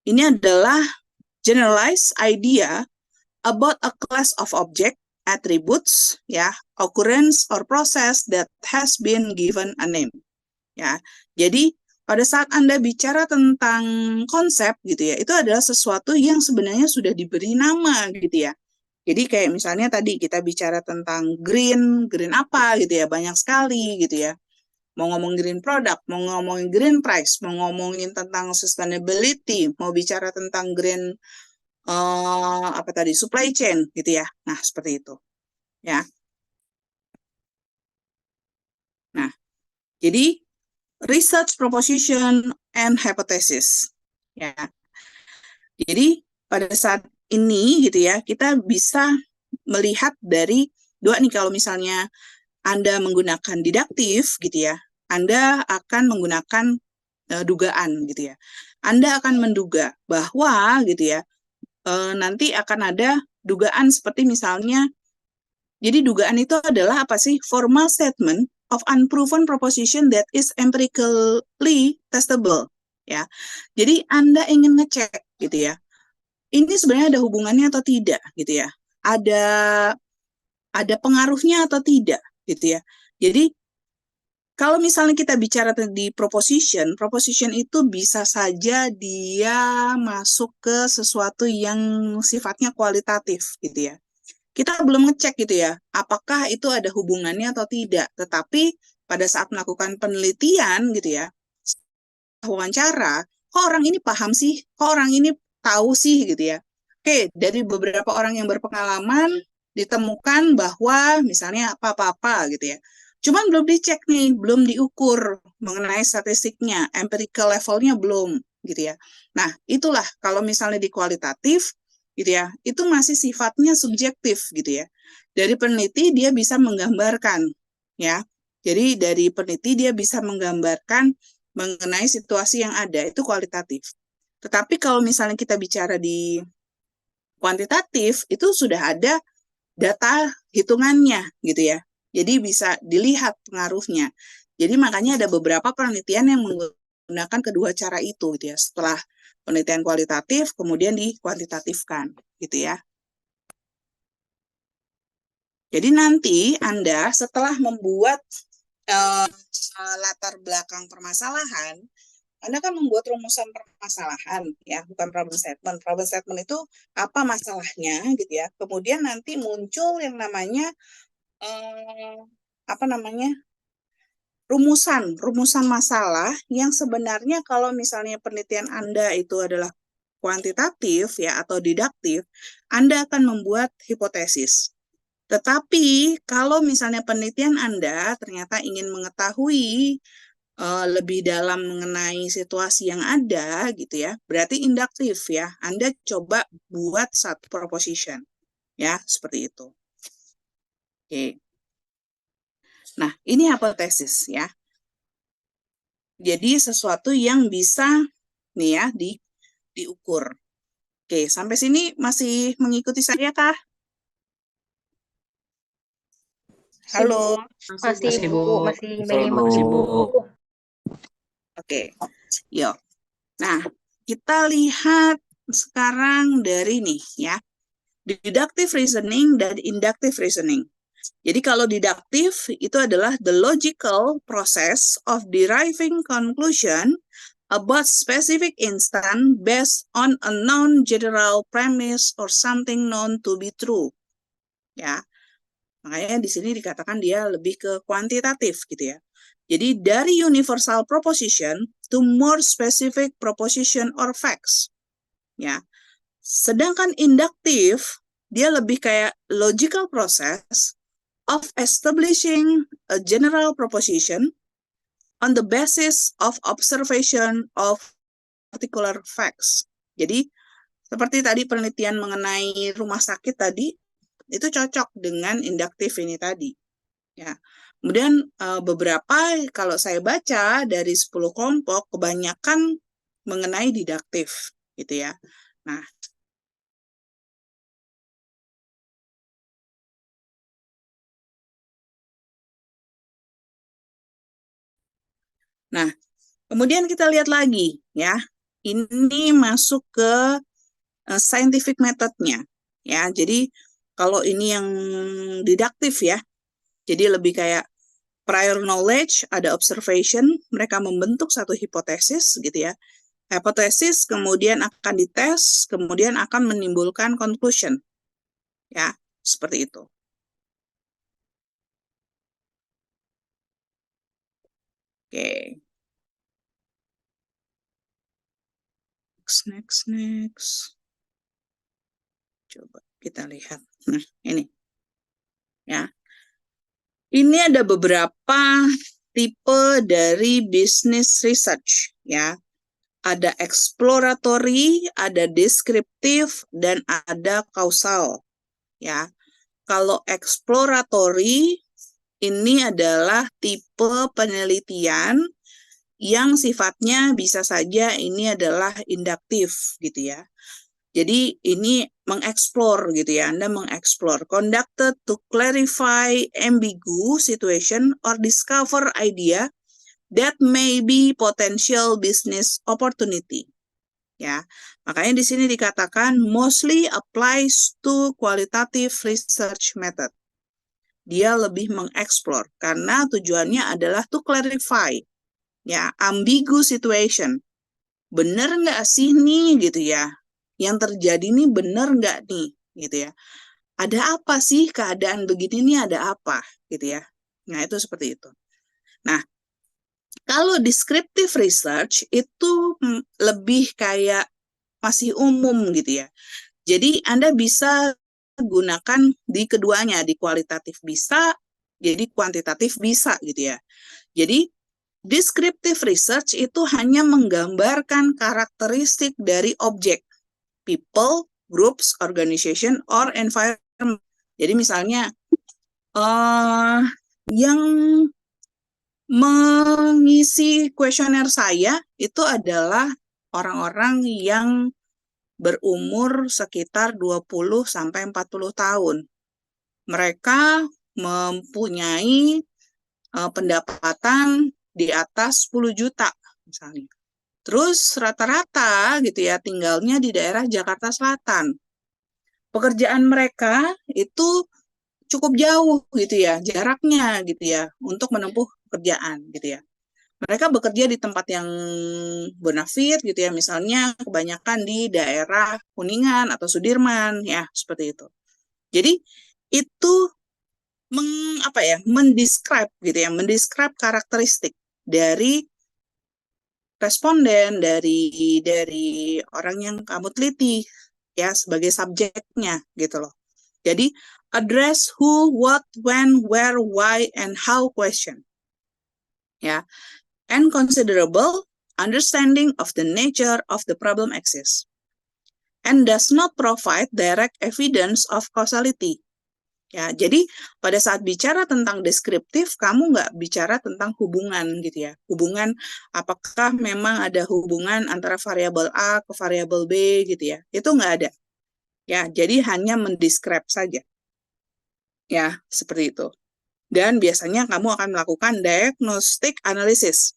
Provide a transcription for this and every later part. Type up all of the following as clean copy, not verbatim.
ini adalah generalized idea about a class of object, attributes, ya, occurrence or process that has been given a name. Ya, jadi pada saat Anda bicara tentang konsep gitu ya, itu adalah sesuatu yang sebenarnya sudah diberi nama gitu ya. Jadi kayak misalnya tadi kita bicara tentang green apa gitu ya, banyak sekali gitu ya. Mau ngomong green product, mau ngomongin green price, mau ngomongin tentang sustainability, mau bicara tentang green apa tadi supply chain gitu ya. Nah, seperti itu. Ya. Nah, jadi research proposition and hypothesis. Ya. Jadi pada saat ini gitu ya, kita bisa melihat dari dua nih, kalau misalnya Anda menggunakan didaktif gitu ya, Anda akan menggunakan dugaan gitu ya. Anda akan menduga bahwa gitu ya, nanti akan ada dugaan seperti misalnya, jadi dugaan itu adalah apa sih? Formal statement of unproven proposition that is empirically testable. Ya, jadi Anda ingin ngecek gitu ya, ini sebenarnya ada hubungannya atau tidak gitu ya, ada pengaruhnya atau tidak gitu ya. Jadi kalau misalnya kita bicara di proposition itu bisa saja dia masuk ke sesuatu yang sifatnya kualitatif gitu ya. Kita belum ngecek gitu ya, apakah itu ada hubungannya atau tidak. Tetapi pada saat melakukan penelitian gitu ya, wawancara, kok orang ini paham sih, kok orang ini tahu sih gitu ya. Oke, dari beberapa orang yang berpengalaman ditemukan bahwa misalnya apa-apa gitu ya. Cuman belum dicek nih, belum diukur mengenai statistiknya, empirical levelnya belum gitu ya. Nah, itulah kalau misalnya di kualitatif gitu ya, itu masih sifatnya subjektif gitu ya. Dari peneliti dia bisa menggambarkan ya. Jadi dari peneliti dia bisa menggambarkan mengenai situasi yang ada, itu kualitatif. Tetapi kalau misalnya kita bicara di kuantitatif, itu sudah ada data hitungannya gitu ya. Jadi bisa dilihat pengaruhnya. Jadi makanya ada beberapa penelitian yang menggunakan kedua cara itu gitu ya. Setelah penelitian kualitatif kemudian dikuantitatifkan gitu ya. Jadi nanti Anda setelah membuat latar belakang permasalahan, Anda kan membuat rumusan permasalahan, ya, bukan problem statement. Problem statement itu apa masalahnya, gitu ya. Kemudian nanti muncul yang namanya apa namanya rumusan masalah yang sebenarnya kalau misalnya penelitian Anda itu adalah kuantitatif, ya, atau didaktif, Anda akan membuat hipotesis. Tetapi kalau misalnya penelitian Anda ternyata ingin mengetahui lebih dalam mengenai situasi yang ada gitu ya, berarti induktif ya. Anda coba buat satu proposition ya, seperti itu. Oke. Nah, ini hipotesis ya. Jadi sesuatu yang bisa nih ya diukur. Oke, sampai sini masih mengikuti saya kah? Halo. Masih Masih, Bu, Bu. masih Masih, Bu. Masih Bu. Oke. Yuk. Nah, kita lihat sekarang dari nih ya. Deductive reasoning dan inductive reasoning. Jadi kalau didaktif itu adalah the logical process of deriving conclusion about specific instance based on a known general premise or something known to be true. Ya. Makanya di sini dikatakan dia lebih ke kuantitatif gitu ya. Jadi dari universal proposition to more specific proposition or facts. Ya. Sedangkan induktif dia lebih kayak logical process of establishing a general proposition on the basis of observation of particular facts. Jadi seperti tadi penelitian mengenai rumah sakit tadi, itu cocok dengan induktif ini tadi. Ya. Kemudian beberapa kalau saya baca dari 10 kelompok kebanyakan mengenai didaktif gitu ya. Nah, kemudian kita lihat lagi ya. ini masuk ke scientific methodnya, ya. Jadi kalau ini yang didaktif ya, jadi lebih kayak prior knowledge, ada observation, mereka membentuk satu hipotesis gitu ya. Hipotesis kemudian akan dites, kemudian akan menimbulkan conclusion, ya, seperti itu. Oke, next. Coba kita lihat. Nah, ini ya. Ini ada beberapa tipe dari business research ya. Ada exploratory, ada deskriptif, dan ada kausal ya. Kalau exploratory ini adalah tipe penelitian yang sifatnya bisa saja ini adalah induktif gitu ya. Jadi ini mengeksplor gitu ya, Anda mengeksplor. Conducted to clarify ambiguous situation or discover idea that may be potential business opportunity. Ya, makanya di sini dikatakan mostly applies to qualitative research method. Dia lebih mengeksplor karena tujuannya adalah to clarify, ya, ambiguous situation. Bener nggak sih nih gitu ya? Yang terjadi nih bener nggak nih gitu ya? Ada apa sih keadaan begini nih, ada apa gitu ya? Nah, itu seperti itu. Nah, kalau descriptive research itu lebih kayak masih umum gitu ya. Jadi Anda bisa gunakan di keduanya, di kualitatif bisa, jadi kuantitatif bisa gitu ya. Jadi descriptive research itu hanya menggambarkan karakteristik dari objek, people, groups, organization, or environment. Jadi misalnya yang mengisi kuesioner saya itu adalah orang-orang yang berumur sekitar 20 sampai 40 tahun. Mereka mempunyai pendapatan di atas 10 juta misalnya. Terus rata-rata gitu ya tinggalnya di daerah Jakarta Selatan. Pekerjaan mereka itu cukup jauh gitu ya, jaraknya gitu ya untuk menempuh pekerjaan gitu ya. Mereka bekerja di tempat yang bonafit gitu ya, misalnya kebanyakan di daerah Kuningan atau Sudirman ya, seperti itu. Jadi itu mendescribe gitu ya, mendescribe karakteristik dari responden, dari orang yang kamu teliti ya sebagai subjeknya gitu loh. Jadi address who, what, when, where, why, and how question. Ya, and considerable understanding of the nature of the problem exists, and does not provide direct evidence of causality. Ya, jadi pada saat bicara tentang deskriptif, kamu nggak bicara tentang hubungan gitu ya. Hubungan apakah memang ada hubungan antara variabel A ke variabel B gitu ya. Itu nggak ada. Ya, jadi hanya mendescribe saja. Ya, seperti itu. Dan biasanya kamu akan melakukan diagnostic analysis.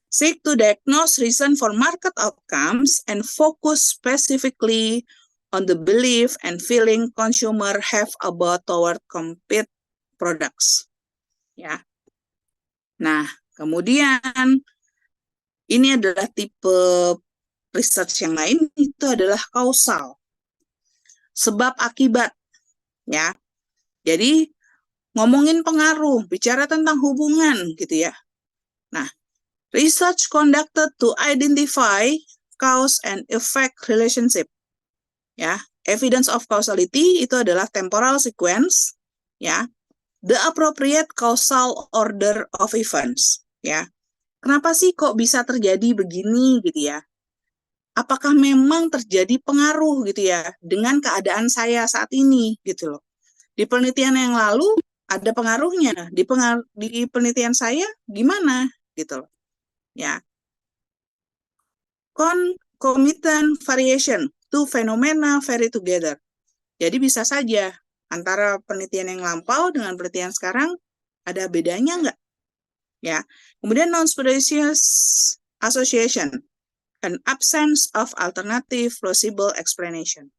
Seek to diagnose reason for market outcomes and focus specifically on the belief and feeling consumer have about toward compete products. Ya. Nah, kemudian ini adalah tipe research yang lain, itu adalah kausal. Sebab akibat. Ya. Jadi ngomongin pengaruh, bicara tentang hubungan gitu ya. Nah, research conducted to identify cause and effect relationship. Ya, evidence of causality itu adalah temporal sequence, ya. The appropriate causal order of events, ya. Kenapa sih kok bisa terjadi begini gitu ya? Apakah memang terjadi pengaruh gitu ya dengan keadaan saya saat ini gitu loh. Di penelitian yang lalu ada pengaruhnya, di penelitian saya gimana gitu loh. Ya. Concomitant variation, two phenomena vary together. Jadi bisa saja antara penelitian yang lampau dengan penelitian sekarang ada bedanya nggak? Ya. Kemudian non-spurious association. an absence of alternative plausible explanation.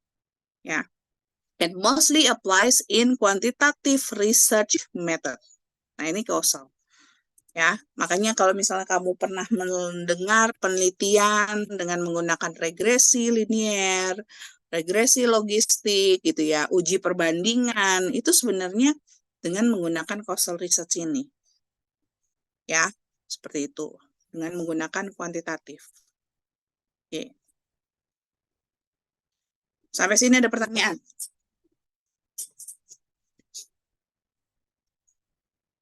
Ya, and mostly applies in quantitative research method. Nah, ini causal. Ya, makanya kalau misalnya kamu pernah mendengar penelitian dengan menggunakan regresi linier, regresi logistik gitu ya, uji perbandingan, itu sebenarnya dengan menggunakan causal research ini. Ya, seperti itu. Dengan menggunakan kuantitatif. Oke. Sampai sini ada pertanyaan?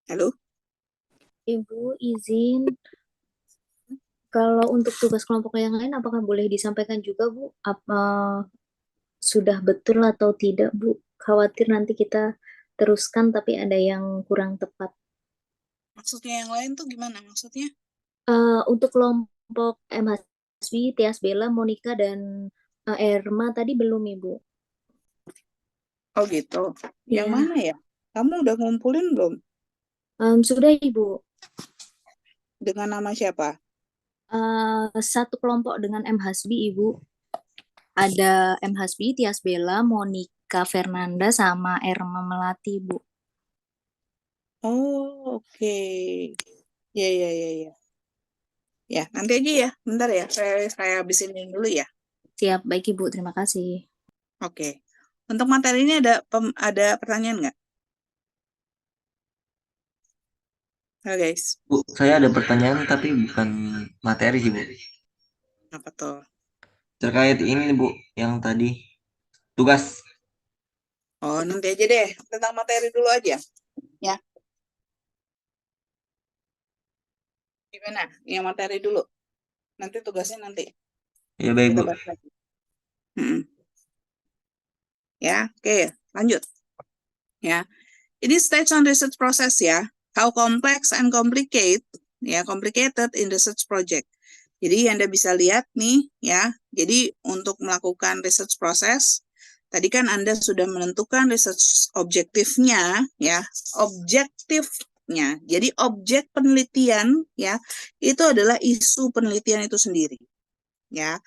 Halo? Ibu izin, kalau untuk tugas kelompok yang lain apakah boleh disampaikan juga, Bu? Apa sudah betul atau tidak, Bu? Khawatir nanti kita teruskan tapi ada yang kurang tepat. Maksudnya yang lain tuh gimana maksudnya? Untuk kelompok M. Hasbi, Tias Bella, Monica, dan Erma tadi belum, Ibu? Oh gitu. Yang Iya, mana ya? Kamu udah ngumpulin belum? sudah, Ibu. Dengan nama siapa? Satu kelompok dengan M. Hasbi, Ibu. Ada M. Hasbi, Tias Bella, Monica Fernanda, sama Erma Melati, Bu. Oh, oke. Ya, ya, ya, ya. Ya, nanti aja ya. Bentar ya. Saya habisin ini dulu ya. Siap, baik Ibu. Terima kasih. Oke. Untuk materi ini ada pertanyaan nggak? Halo guys. Bu, saya ada pertanyaan tapi bukan materi sih, Bu. Apa tuh? Terkait ini, Bu, yang tadi tugas. Oh, nanti aja deh. Tentang materi dulu aja. Ya. Gimana? Yang materi dulu. Nanti tugasnya nanti. Ya baik, Kita Bu. bahas lagi. Ya, oke. Lanjut. Ya. Ini stage on research process ya. How complex and complicated in research project. Jadi Anda bisa lihat nih ya. Jadi untuk melakukan research process, tadi kan Anda sudah menentukan research objektifnya ya. Objektifnya. Jadi objek penelitian ya, itu adalah isu penelitian itu sendiri. Ya.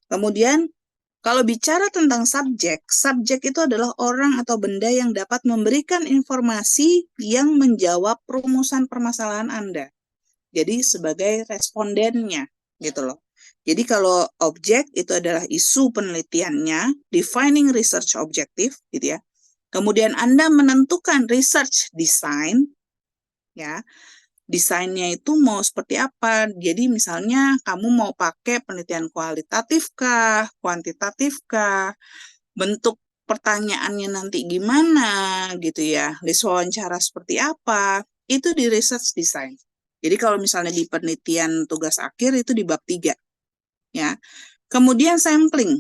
Kemudian kalau bicara tentang subjek, subjek itu adalah orang atau benda yang dapat memberikan informasi yang menjawab rumusan permasalahan Anda. Jadi sebagai respondennya, gitu loh. Jadi kalau objek itu adalah isu penelitiannya, defining research objective, gitu ya. Kemudian Anda menentukan research design, ya. Desainnya itu mau seperti apa. Jadi misalnya kamu mau pakai penelitian kualitatif kah, kuantitatif kah, bentuk pertanyaannya nanti gimana gitu ya, list wawancara seperti apa, itu di research design. Jadi kalau misalnya di penelitian tugas akhir itu di bab 3 ya. Kemudian sampling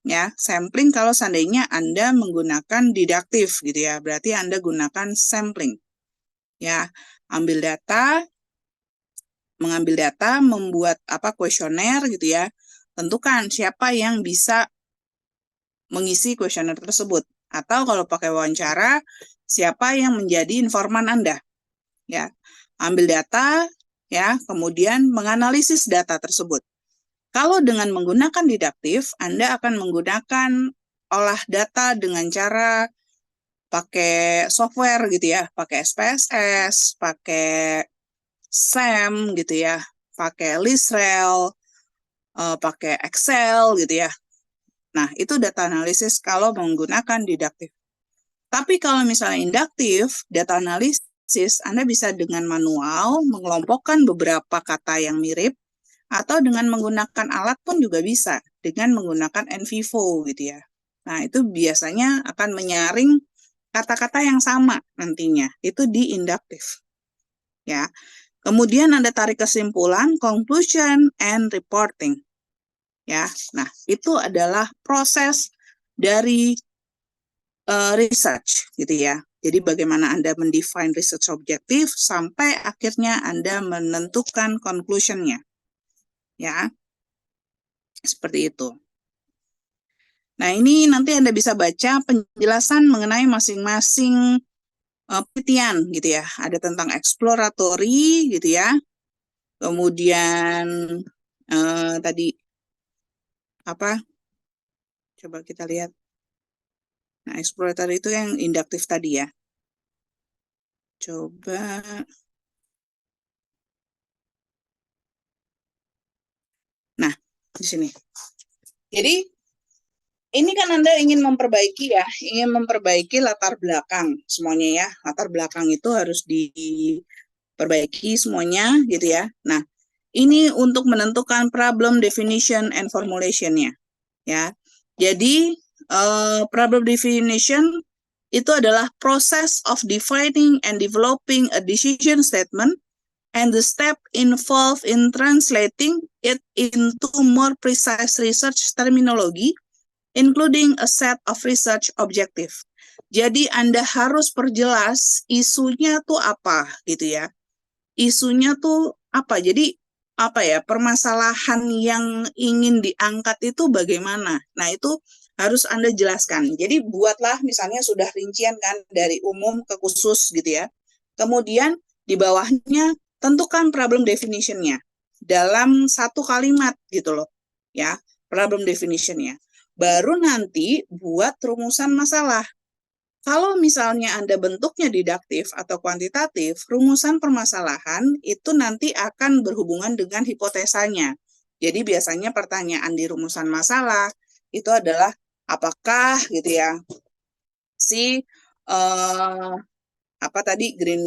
ya, sampling kalau seandainya Anda menggunakan didaktif gitu ya, berarti Anda gunakan sampling. Ya, mengambil data, membuat kuesioner gitu ya. Tentukan siapa yang bisa mengisi kuesioner tersebut. Atau kalau pakai wawancara, siapa yang menjadi informan Anda. Ya, ambil data, ya, kemudian menganalisis data tersebut. Kalau dengan menggunakan didaktif, Anda akan menggunakan olah data dengan cara pakai software gitu ya, pakai SPSS, pakai SAM gitu ya, pakai ListRel, pakai Excel gitu ya. Nah, itu data analisis kalau menggunakan didaktif. Tapi kalau misalnya induktif, data analisis, Anda bisa dengan manual mengelompokkan beberapa kata yang mirip, atau dengan menggunakan alat pun juga bisa, dengan menggunakan NVivo gitu ya. Nah, itu biasanya akan menyaring kata-kata yang sama nantinya, itu di induktif. Ya. Kemudian Anda tarik kesimpulan, conclusion, and reporting. Ya, nah itu adalah proses dari research gitu ya. Jadi bagaimana Anda mendefine research objektif sampai akhirnya Anda menentukan conclusion-nya. Ya. Seperti itu. Nah, ini nanti Anda bisa baca penjelasan mengenai masing-masing penelitian gitu ya. Ada tentang exploratory gitu ya. Kemudian tadi apa? Coba kita lihat. Nah, exploratory itu yang induktif tadi ya. Coba. Nah, di sini. Jadi, ini kan Anda ingin memperbaiki ya, ingin memperbaiki latar belakang semuanya ya. Latar belakang itu harus diperbaiki semuanya gitu ya. Nah, ini untuk menentukan problem definition and formulation-nya ya. Jadi, problem definition itu adalah process of defining and developing a decision statement and the step involved in translating it into more precise research terminology, including a set of research objective. Jadi Anda harus perjelas isunya tuh apa gitu ya. Isunya tuh apa? Jadi apa ya, permasalahan yang ingin diangkat itu bagaimana. Nah, itu harus Anda jelaskan. Jadi buatlah misalnya sudah rincian kan dari umum ke khusus gitu ya. Kemudian di bawahnya tentukan problem definition-nya dalam satu kalimat gitu loh. Ya, problem definition-nya. Baru nanti buat rumusan masalah. Kalau misalnya Anda bentuknya didaktif atau kuantitatif, rumusan permasalahan itu nanti akan berhubungan dengan hipotesanya. Jadi biasanya pertanyaan di rumusan masalah itu adalah apakah gitu ya si apa tadi green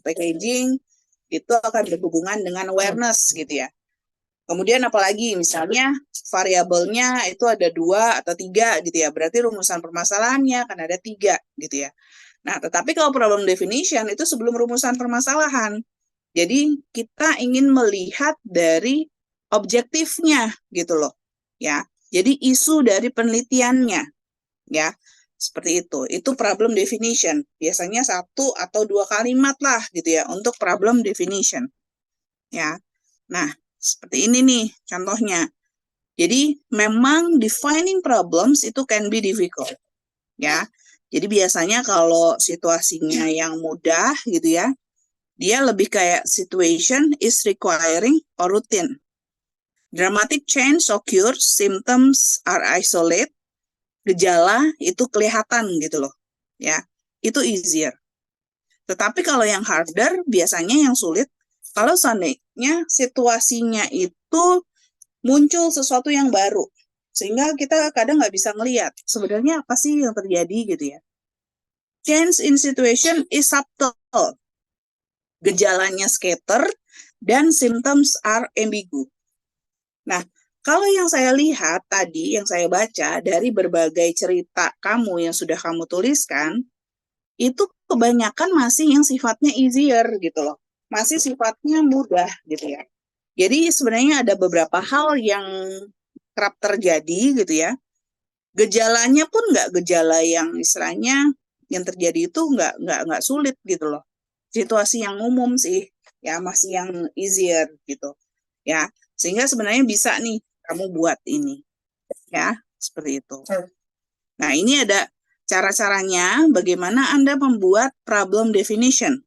packaging itu akan berhubungan dengan awareness gitu ya. Kemudian apalagi misalnya variabelnya itu ada 2 atau 3 gitu ya. Berarti rumusan permasalahannya akan ada 3 gitu ya. Nah, tetapi kalau problem definition itu sebelum rumusan permasalahan. Jadi kita ingin melihat dari objektifnya gitu loh. Ya. Jadi isu dari penelitiannya ya. Seperti itu. Itu problem definition. Biasanya 1 atau 2 kalimat lah gitu ya untuk problem definition. Ya. Nah, seperti ini nih contohnya. Jadi memang defining problems itu can be difficult. Ya. Jadi biasanya kalau situasinya yang mudah gitu ya, dia lebih kayak situation is requiring or routine. Dramatic change occurs, symptoms are isolate, gejala itu kelihatan gitu loh. Ya. Itu easier. Tetapi kalau yang harder biasanya yang sulit kalau seandainya situasinya itu muncul sesuatu yang baru. Sehingga kita kadang nggak bisa ngelihat sebenarnya apa sih yang terjadi gitu ya. Change in situation is subtle. Gejalanya scatter dan symptoms are ambigu. Nah, kalau yang saya lihat tadi, yang saya baca dari berbagai cerita kamu yang sudah kamu tuliskan, itu kebanyakan masih yang sifatnya easier gitu loh. Masih sifatnya mudah gitu ya. Jadi sebenarnya ada beberapa hal yang kerap terjadi gitu ya. Gejalanya pun nggak gejala yang istilahnya yang terjadi itu nggak sulit gitu loh. Situasi yang umum sih ya masih yang easier gitu ya. Sehingga sebenarnya bisa nih kamu buat ini ya seperti itu. Nah ini ada cara-caranya bagaimana Anda membuat problem definition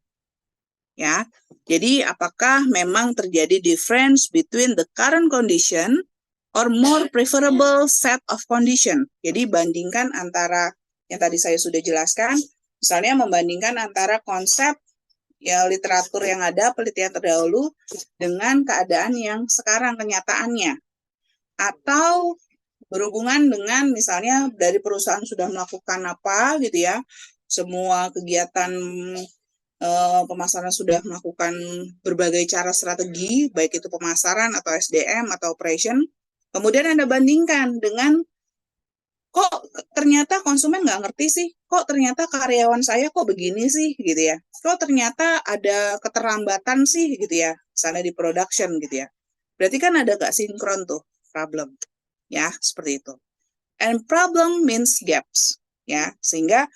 ya. Jadi apakah memang terjadi difference between the current condition or more preferable set of condition. Jadi bandingkan antara yang tadi saya sudah jelaskan, misalnya membandingkan antara konsep ya literatur yang ada, penelitian terdahulu dengan keadaan yang sekarang kenyataannya. Atau berhubungan dengan misalnya dari perusahaan sudah melakukan apa gitu ya, semua kegiatan pemasaran sudah melakukan berbagai cara strategi, baik itu pemasaran atau SDM atau operation. Kemudian Anda bandingkan dengan kok ternyata konsumen nggak ngerti sih, kok ternyata karyawan saya kok begini sih gitu ya, kok ternyata ada keterlambatan sih gitu ya, misalnya di production gitu ya. Berarti kan ada nggak sinkron tuh problem, ya seperti itu. And problem means gaps, ya sehingga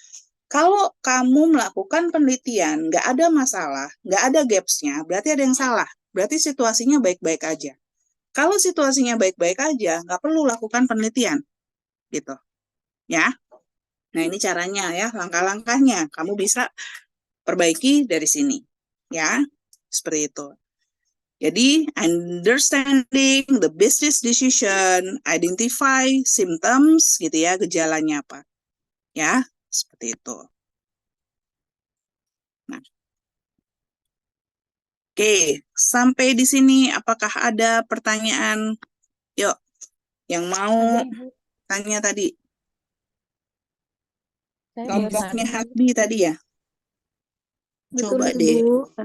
kalau kamu melakukan penelitian nggak ada masalah, nggak ada gaps-nya, berarti ada yang salah, berarti situasinya baik-baik aja. Kalau situasinya baik-baik aja, nggak perlu lakukan penelitian, gitu. Ya, nah ini caranya ya, langkah-langkahnya. Kamu bisa perbaiki dari sini, ya, seperti itu. Jadi, understanding the business decision, identify symptoms, gitu ya, gejalanya apa. Ya, seperti itu. Nah, oke, sampai di sini apakah ada pertanyaan? Yuk, yang mau Ada Ibu, tanya tadi. saya baru Kelompoknya tanya. Hasbi tadi ya. Betul Coba Ibu. deh,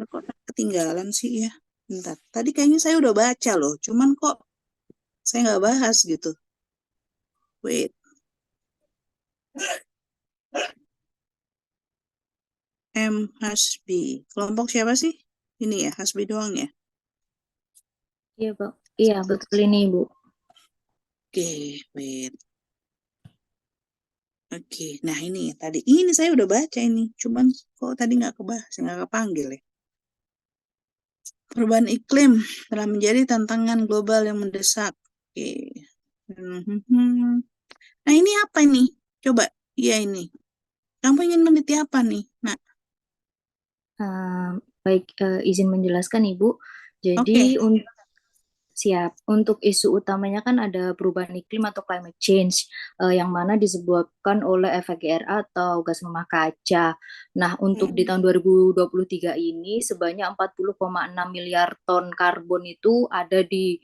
kok ketinggalan sih ya. Bentar, tadi kayaknya saya udah baca loh, cuman kok saya nggak bahas gitu. Wait, M. Hasbi. Kelompok siapa sih? Ini ya, Hasbi doang ya? Iya, Pak. Iya, betul ini Ibu. Oke, wait. Oke, nah ini tadi. Ini saya udah baca ini. Cuman kok tadi nggak kebahas, nggak kepanggil ya. Perubahan iklim telah menjadi tantangan global yang mendesak. Oke. Mhm. Nah ini apa ini? Coba, iya ini. Kamu ingin meneliti apa nih? Nah, Baik, izin menjelaskan Ibu. oke. Jadi siap. Untuk isu utamanya kan ada perubahan iklim atau climate change, yang mana disebabkan oleh efek GRA atau gas rumah kaca. Nah, untuk di Hmm. tahun 2023 ini sebanyak 40,6 miliar ton karbon itu ada di